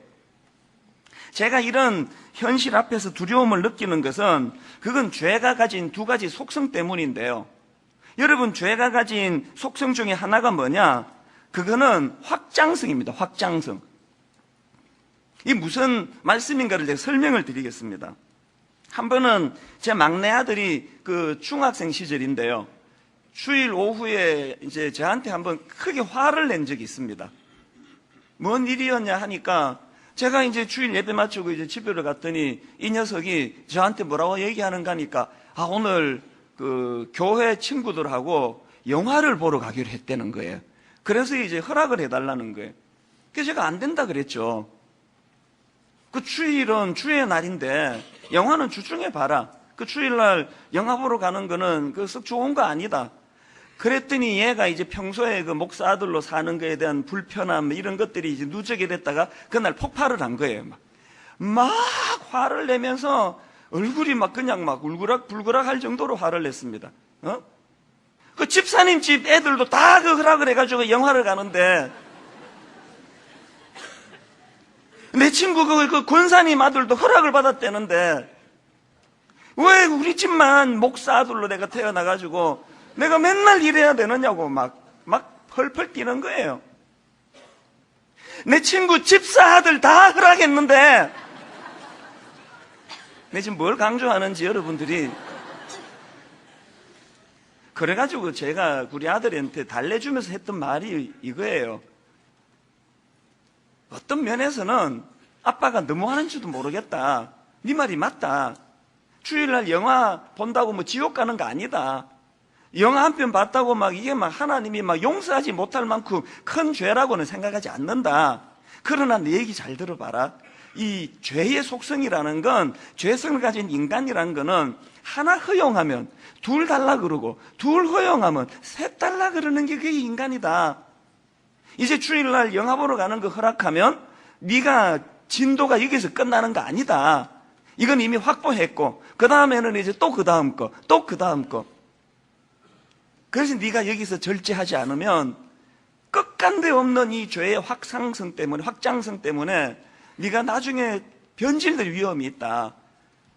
제가 이런 현실 앞에서 두려움을 느끼는 것은 그건 죄가 가진 두 가지 속성 때문인데요. 여러분, 죄가 가진 속성 중에 하나가 뭐냐? 그거는 확장성입니다. 확장성. 이 무슨 말씀인가를 제가 설명을 드리겠습니다. 한 번은 제 막내 아들이 그 중학생 시절인데요, 주일 오후에 이제 저한테 한번 크게 화를 낸 적이 있습니다. 뭔 일이었냐 하니까 제가 이제 주일 예배 마치고 이제 집으로 갔더니 이 녀석이 저한테 뭐라고 얘기하는가 하니까, 오늘 그 교회 친구들하고 영화를 보러 가기로 했다는 거예요. 그래서 이제 허락을 해달라는 거예요. 그래서 제가 안 된다 그랬죠. 그 주일은 주의 날인데 영화는 주중에 봐라. 그 주일날 영화 보러 가는 거는 그 썩 좋은 거 아니다. 그랬더니 얘가 이제 평소에 그 목사 아들로 사는 거에 대한 불편함 이런 것들이 이제 누적이 됐다가 그날 폭발을 한 거예요. 막 화를 내면서 얼굴이 막 그냥 막 울그락불그락 할 정도로 화를 냈습니다. 그 집사님 집 애들도 다 그 허락을 해가지고 영화를 가는데, 내 친구 그 권사님 아들도 허락을 받았다는데 왜 우리 집만 목사 아들로 내가 태어나가지고 내가 맨날 이래야 되느냐고 막 펄펄 뛰는 거예요. 내 친구 집사 아들 다 허락했는데, 내 지금 뭘 강조하는지 여러분들이. 그래가지고 제가 우리 아들한테 달래주면서 했던 말이 이거예요. 어떤 면에서는 아빠가 너무 하는지도 모르겠다. 네 말이 맞다. 주일날 영화 본다고 뭐 지옥 가는 거 아니다. 영화 한 편 봤다고 막 이게 막 하나님이 막 용서하지 못할 만큼 큰 죄라고는 생각하지 않는다. 그러나 내 얘기 잘 들어봐라. 이 죄의 속성이라는 건, 죄성을 가진 인간이라는 거는 하나 허용하면 둘 달라 그러고, 둘 허용하면 셋 달라 그러는 게 그게 인간이다. 이제 주일날 영화 보러 가는 거 허락하면 네가 진도가 여기서 끝나는 거 아니다. 이건 이미 확보했고, 그 다음에는 이제 또 그 다음 거, 또 그 다음 거. 그래서 네가 여기서 절제하지 않으면 끝간데 없는 이 죄의 확장성 때문에 네가 나중에 변질될 위험이 있다.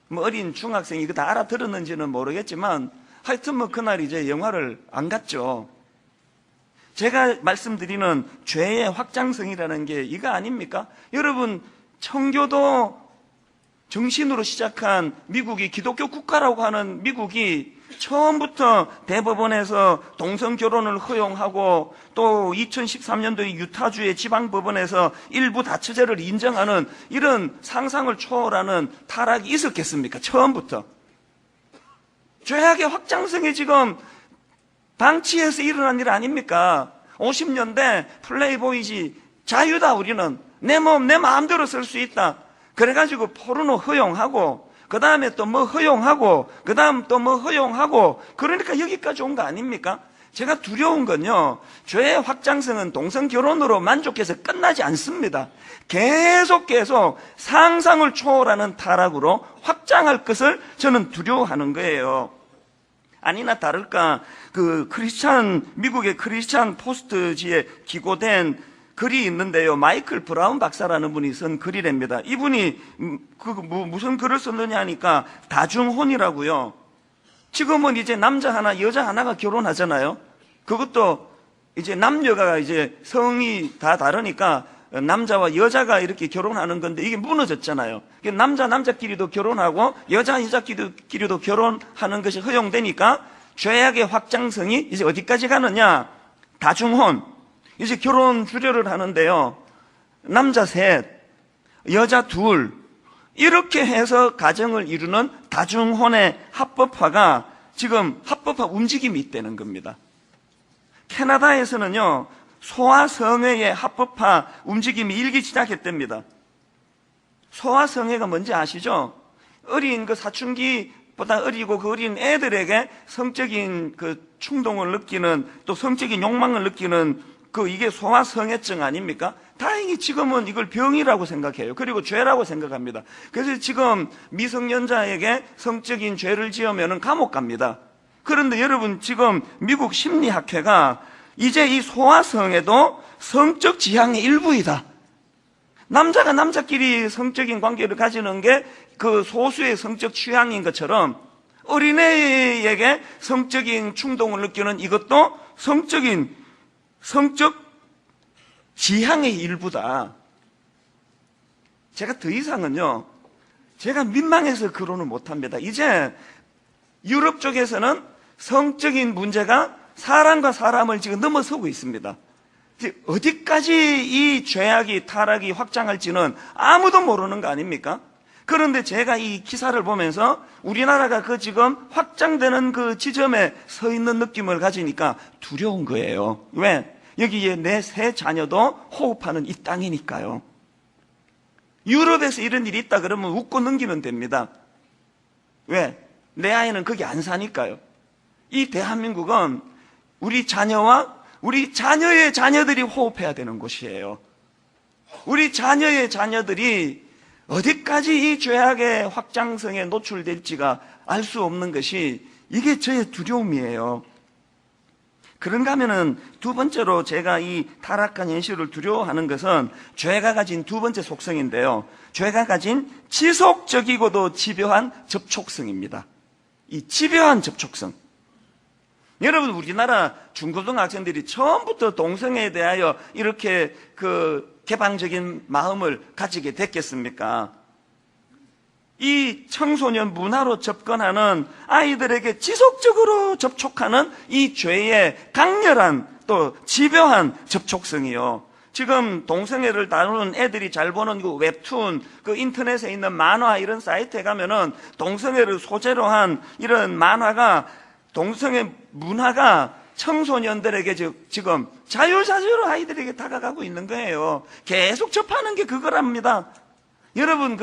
뭐 어린 중학생이 이거 다 알아들었는지는 모르겠지만 하여튼 뭐 그날 이제 영화를 안 갔죠. 제가 말씀드리는 죄의 확장성이라는 게 이거 아닙니까? 여러분, 청교도 정신으로 시작한 미국이 기독교 국가라고 하는 미국이 처음부터 대법원에서 동성 결혼을 허용하고 또 2013년도에 유타주의 지방법원에서 일부 다처제를 인정하는 이런 상상을 초월하는 타락이 있었겠습니까? 처음부터. 죄악의 확장성이 지금 방치해서 일어난 일 아닙니까? 50년대 플레이보이지, 자유다 우리는. 내 몸, 내 마음대로 쓸 수 있다. 그래가지고 포르노 허용하고 그 다음에 또 뭐 허용하고 그 다음 또 뭐 허용하고 그러니까 여기까지 온 거 아닙니까? 제가 두려운 건요, 죄의 확장성은 동성 결혼으로 만족해서 끝나지 않습니다. 계속 상상을 초월하는 타락으로 확장할 것을 저는 두려워하는 거예요. 아니나 다를까 미국의 크리스찬 포스트지에 기고된 글이 있는데요, 마이클 브라운 박사라는 분이 쓴 글이랍니다. 이분이 무슨 글을 썼느냐 하니까 다중혼이라고요. 지금은 이제 남자 하나 여자 하나가 결혼하잖아요. 그것도 이제 남녀가 이제 성이 다 다르니까 남자와 여자가 이렇게 결혼하는 건데 이게 무너졌잖아요. 남자끼리도 결혼하고 여자끼리도 결혼하는 것이 허용되니까 죄악의 확장성이 이제 어디까지 가느냐? 다중혼. 이제 결혼 주례를 하는데요, 남자 셋, 여자 둘, 이렇게 해서 가정을 이루는 다중혼의 합법화가 지금 합법화 움직임이 있다는 겁니다. 캐나다에서는요, 소아성애의 합법화 움직임이 일기 시작했답니다. 소아성애가 뭔지 아시죠? 어린 사춘기보다 어리고 그 어린 애들에게 성적인 충동을 느끼는, 또 성적인 욕망을 느끼는 이게 소아성애증 아닙니까? 다행히 지금은 이걸 병이라고 생각해요. 그리고 죄라고 생각합니다. 그래서 지금 미성년자에게 성적인 죄를 지으면 감옥 갑니다. 그런데 여러분, 지금 미국 심리학회가 이제 이 소아성애도 성적 지향의 일부이다. 남자가 남자끼리 성적인 관계를 가지는 게 그 소수의 성적 취향인 것처럼 어린애에게 성적인 충동을 느끼는 이것도 성적 지향의 일부다. 제가 더 이상은요, 제가 민망해서 그러는 못합니다. 이제 유럽 쪽에서는 성적인 문제가 사람과 사람을 지금 넘어서고 있습니다. 어디까지 이 죄악이 타락이 확장할지는 아무도 모르는 거 아닙니까? 그런데 제가 이 기사를 보면서 우리나라가 지금 확장되는 그 지점에 서 있는 느낌을 가지니까 두려운 거예요. 왜? 여기에 내 세 자녀도 호흡하는 이 땅이니까요. 유럽에서 이런 일이 있다 그러면 웃고 넘기면 됩니다. 왜? 내 아이는 거기 안 사니까요. 이 대한민국은 우리 자녀와 우리 자녀의 자녀들이 호흡해야 되는 곳이에요. 우리 자녀의 자녀들이 어디까지 이 죄악의 확장성에 노출될지가 알 수 없는 것이 이게 저의 두려움이에요. 그런가 하면은 두 번째로 제가 이 타락한 현실을 두려워하는 것은 죄가 가진 두 번째 속성인데요, 죄가 가진 지속적이고도 집요한 접촉성입니다. 이 집요한 접촉성. 여러분, 우리나라 중고등학생들이 처음부터 동성애에 대하여 이렇게 개방적인 마음을 가지게 됐겠습니까? 이 청소년 문화로 접근하는 아이들에게 지속적으로 접촉하는 이 죄의 강렬한 또 집요한 접촉성이요. 지금 동성애를 다루는 애들이 잘 보는 웹툰, 인터넷에 있는 만화 이런 사이트에 가면은 동성애를 소재로 한 이런 만화가, 동성애 문화가 청소년들에게 지금 자유자재로 아이들에게 다가가고 있는 거예요. 계속 접하는 게 그거랍니다. 여러분,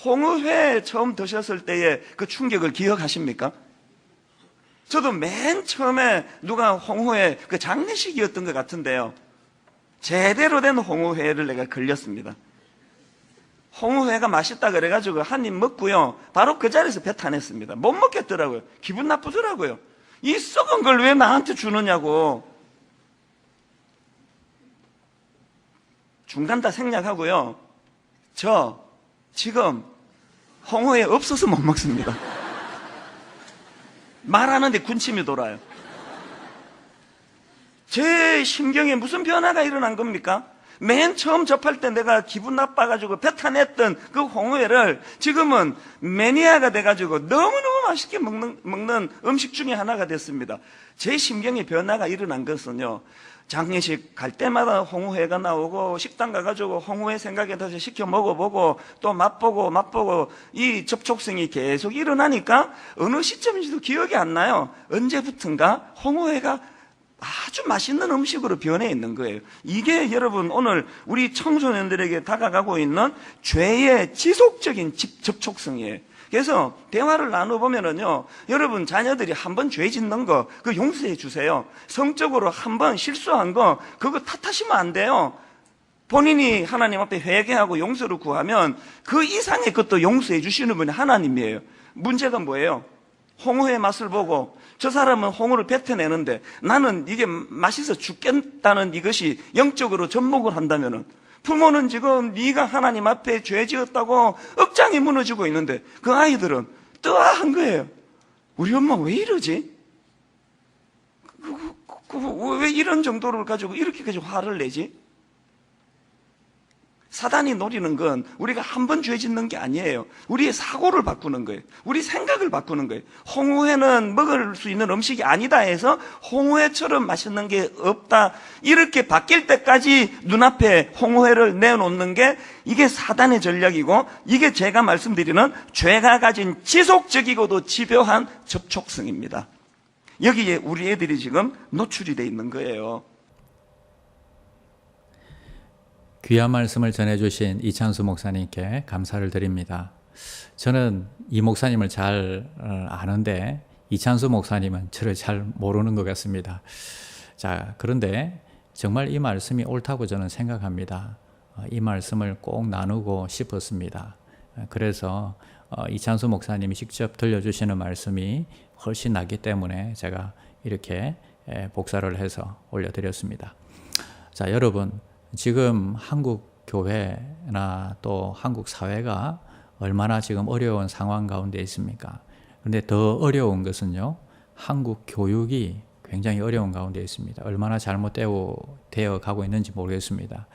홍어회 처음 드셨을 때의 그 충격을 기억하십니까? 저도 맨 처음에 누가 홍어회 장례식이었던 것 같은데요, 제대로 된 홍어회를 내가 걸렸습니다. 홍어회가 맛있다 그래가지고 한 입 먹고요, 바로 그 자리에서 배탈냈습니다. 못 먹겠더라고요. 기분 나쁘더라고요. 이 썩은 걸 왜 나한테 주느냐고. 중간 다 생략하고요, 저 지금 홍어회 없어서 못 먹습니다. 말하는데 군침이 돌아요. 제 심경에 무슨 변화가 일어난 겁니까? 맨 처음 접할 때 내가 기분 나빠가지고 뱉어냈던 그 홍어회를 지금은 매니아가 돼가지고 너무너무 맛있게 먹는 음식 중에 하나가 됐습니다. 제 심경의 변화가 일어난 것은요, 장례식 갈 때마다 홍어회가 나오고 식당 가가지고 홍어회 생각에 다시 시켜 먹어보고 또 맛보고 이 접촉성이 계속 일어나니까 어느 시점인지도 기억이 안 나요. 언제부턴가 홍어회가 아주 맛있는 음식으로 변해 있는 거예요. 이게 여러분 오늘 우리 청소년들에게 다가가고 있는 죄의 지속적인 접촉성이에요. 그래서 대화를 나눠보면은요, 여러분 자녀들이 한번 죄 짓는 거 그거 용서해 주세요. 성적으로 한번 실수한 거 그거 탓하시면 안 돼요. 본인이 하나님 앞에 회개하고 용서를 구하면 그 이상의 것도 용서해 주시는 분이 하나님이에요. 문제가 뭐예요? 홍어의 맛을 보고 저 사람은 홍어를 뱉어내는데 나는 이게 맛있어 죽겠다는 이것이 영적으로 접목을 한다면은, 부모는 지금 네가 하나님 앞에 죄 지었다고 억장이 무너지고 있는데 그 아이들은 뜨아한 거예요. 우리 엄마 왜 이러지? 왜 이런 정도를 가지고 이렇게까지 화를 내지? 사단이 노리는 건 우리가 한 번 죄 짓는 게 아니에요. 우리의 사고를 바꾸는 거예요. 우리 생각을 바꾸는 거예요. 홍어회는 먹을 수 있는 음식이 아니다 해서 홍어회처럼 맛있는 게 없다, 이렇게 바뀔 때까지 눈앞에 홍어회를 내놓는 게 이게 사단의 전략이고, 이게 제가 말씀드리는 죄가 가진 지속적이고도 집요한 접촉성입니다. 여기에 우리 애들이 지금 노출이 돼 있는 거예요. 귀한 말씀을 전해주신 이찬수 목사님께 감사를 드립니다. 저는 이 목사님을 잘 아는데 이찬수 목사님은 저를 잘 모르는 것 같습니다. 자, 그런데 정말 이 말씀이 옳다고 저는 생각합니다. 이 말씀을 꼭 나누고 싶었습니다. 그래서 이찬수 목사님이 직접 들려주시는 말씀이 훨씬 낫기 때문에 제가 이렇게 복사를 해서 올려드렸습니다. 자, 여러분, 지금 한국 교회나 또 한국 사회가 얼마나 지금 어려운 상황 가운데 있습니까? 그런데 더 어려운 것은요, 한국 교육이 굉장히 어려운 가운데 있습니다. 얼마나 잘못되어 가고 있는지 모르겠습니다.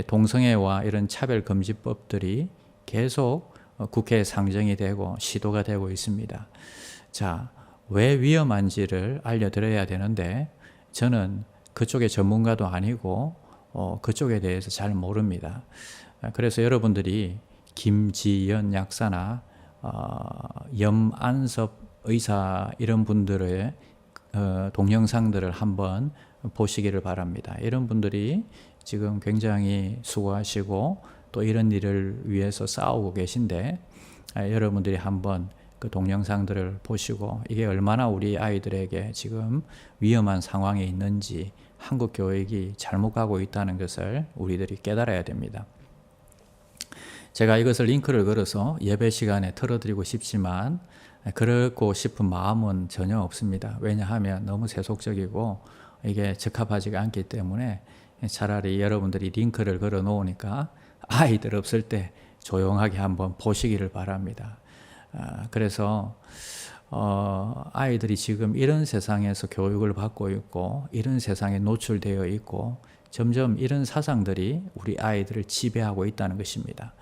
동성애와 이런 차별금지법들이 계속 국회에 상정이 되고 시도가 되고 있습니다. 자, 왜 위험한지를 알려드려야 되는데 저는 그쪽의 전문가도 아니고 그쪽에 대해서 잘 모릅니다. 그래서 여러분들이 김지연 약사나 염안섭 의사 이런 분들의 동영상들을 한번 보시기를 바랍니다. 이런 분들이 지금 굉장히 수고하시고 또 이런 일을 위해서 싸우고 계신데, 여러분들이 한번 그 동영상들을 보시고 이게 얼마나 우리 아이들에게 지금 위험한 상황에 있는지, 한국 교육이 잘못 가고 있다는 것을 우리들이 깨달아야 됩니다. 제가 이것을 링크를 걸어서 예배 시간에 틀어드리고 싶지만 그러고 싶은 마음은 전혀 없습니다. 왜냐하면 너무 세속적이고 이게 적합하지가 않기 때문에 차라리 여러분들이 링크를 걸어 놓으니까 아이들 없을 때 조용하게 한번 보시기를 바랍니다. 그래서 아이들이 지금 이런 세상에서 교육을 받고 있고 이런 세상에 노출되어 있고 점점 이런 사상들이 우리 아이들을 지배하고 있다는 것입니다.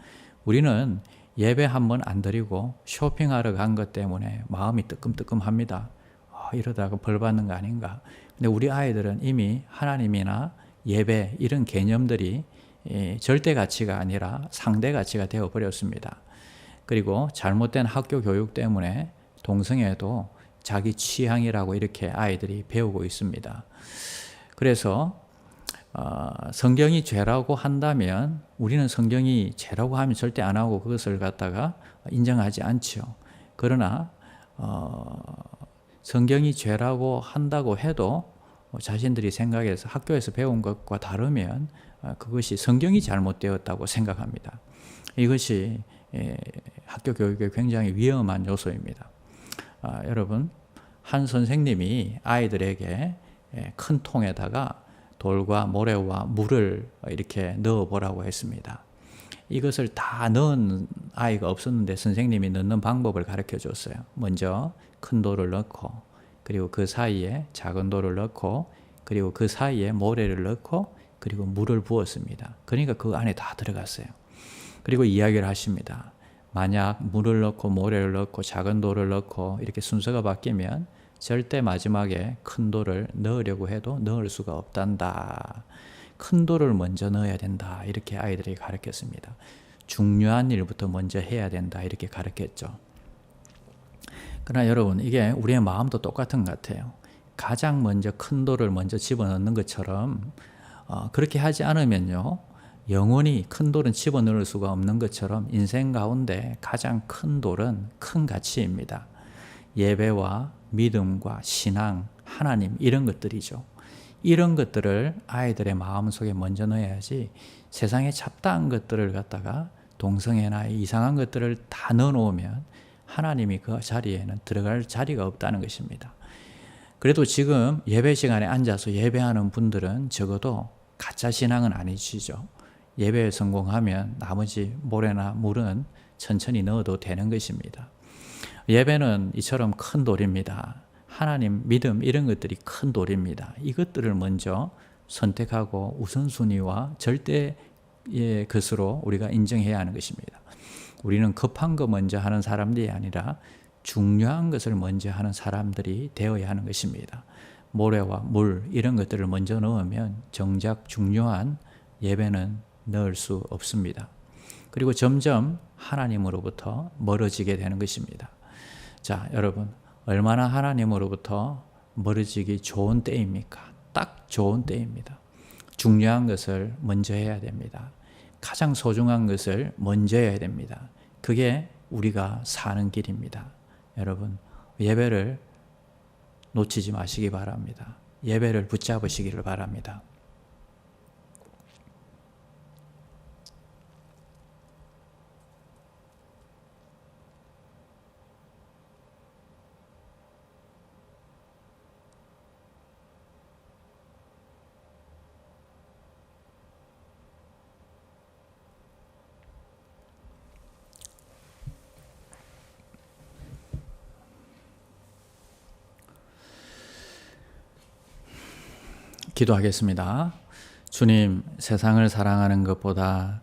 우리는 예배 한 번 안 드리고 쇼핑하러 간 것 때문에 마음이 뜨끔뜨끔합니다. 이러다가 벌 받는 거 아닌가. 근데 우리 아이들은 이미 하나님이나 예배 이런 개념들이 절대 가치가 아니라 상대 가치가 되어 버렸습니다. 그리고 잘못된 학교 교육 때문에 동성애도 자기 취향이라고 이렇게 아이들이 배우고 있습니다. 그래서 성경이 죄라고 한다면 우리는 성경이 죄라고 하면 절대 안 하고 그것을 갖다가 인정하지 않죠. 그러나 성경이 죄라고 한다고 해도 자신들이 생각해서 학교에서 배운 것과 다르면 그것이 성경이 잘못되었다고 생각합니다. 이것이 학교 교육의 굉장히 위험한 요소입니다. 여러분, 한 선생님이 아이들에게 큰 통에다가 돌과 모래와 물을 이렇게 넣어보라고 했습니다. 이것을 다 넣은 아이가 없었는데 선생님이 넣는 방법을 가르쳐 줬어요. 먼저 큰 돌을 넣고, 그리고 그 사이에 작은 돌을 넣고, 그리고 그 사이에 모래를 넣고, 그리고 물을 부었습니다. 그러니까 그 안에 다 들어갔어요. 그리고 이야기를 하십니다. 만약 물을 넣고 모래를 넣고 작은 돌을 넣고 이렇게 순서가 바뀌면 절대 마지막에 큰 돌을 넣으려고 해도 넣을 수가 없단다. 큰 돌을 먼저 넣어야 된다. 이렇게 아이들에게 가르쳤습니다. 중요한 일부터 먼저 해야 된다. 이렇게 가르쳤죠. 그러나 여러분, 이게 우리의 마음도 똑같은 것 같아요. 가장 먼저 큰 돌을 먼저 집어넣는 것처럼 그렇게 하지 않으면요, 영원히 큰 돌은 집어넣을 수가 없는 것처럼 인생 가운데 가장 큰 돌은 큰 가치입니다. 예배와 믿음과 신앙, 하나님, 이런 것들이죠. 이런 것들을 아이들의 마음속에 먼저 넣어야지 세상에 잡다한 것들을 갖다가 동성애나 이상한 것들을 다 넣어놓으면 하나님이 그 자리에는 들어갈 자리가 없다는 것입니다. 그래도 지금 예배 시간에 앉아서 예배하는 분들은 적어도 가짜 신앙은 아니시죠. 예배에 성공하면 나머지 모래나 물은 천천히 넣어도 되는 것입니다. 예배는 이처럼 큰 돌입니다. 하나님, 믿음, 이런 것들이 큰 돌입니다. 이것들을 먼저 선택하고 우선순위와 절대의 것으로 우리가 인정해야 하는 것입니다. 우리는 급한 거 먼저 하는 사람들이 아니라 중요한 것을 먼저 하는 사람들이 되어야 하는 것입니다. 모래와 물, 이런 것들을 먼저 넣으면 정작 중요한 예배는 넣을 수 없습니다. 그리고 점점 하나님으로부터 멀어지게 되는 것입니다. 자, 여러분, 얼마나 하나님으로부터 멀어지기 좋은 때입니까? 딱 좋은 때입니다. 중요한 것을 먼저 해야 됩니다. 가장 소중한 것을 먼저 해야 됩니다. 그게 우리가 사는 길입니다. 여러분, 예배를 놓치지 마시기 바랍니다. 예배를 붙잡으시기를 바랍니다. 기도하겠습니다. 주님, 세상을 사랑하는 것보다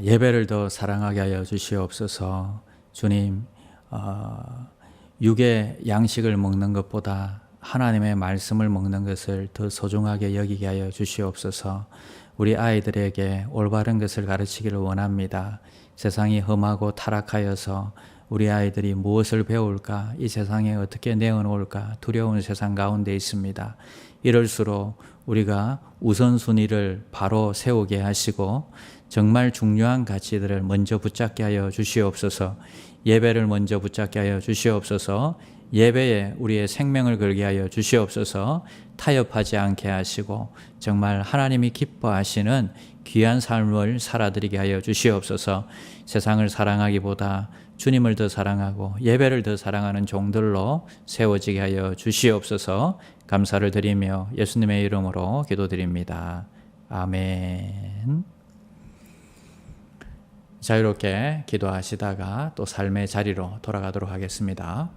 예배를 더 사랑하게 하여 주시옵소서. 주님, 육의 양식을 먹는 것보다 하나님의 말씀을 먹는 것을 더 소중하게 여기게 하여 주시옵소서. 우리 아이들에게 올바른 것을 가르치기를 원합니다. 세상이 험하고 타락하여서 우리 아이들이 무엇을 배울까, 이 세상에 어떻게 내어놓을까 두려운 세상 가운데 있습니다. 이럴수록 우리가 우선순위를 바로 세우게 하시고 정말 중요한 가치들을 먼저 붙잡게 하여 주시옵소서. 예배를 먼저 붙잡게 하여 주시옵소서. 예배에 우리의 생명을 걸게 하여 주시옵소서. 타협하지 않게 하시고 정말 하나님이 기뻐하시는 귀한 삶을 살아드리게 하여 주시옵소서. 세상을 사랑하기보다 주님을 더 사랑하고 예배를 더 사랑하는 종들로 세워지게 하여 주시옵소서. 감사를 드리며 예수님의 이름으로 기도드립니다. 아멘. 자유롭게 기도하시다가 또 삶의 자리로 돌아가도록 하겠습니다.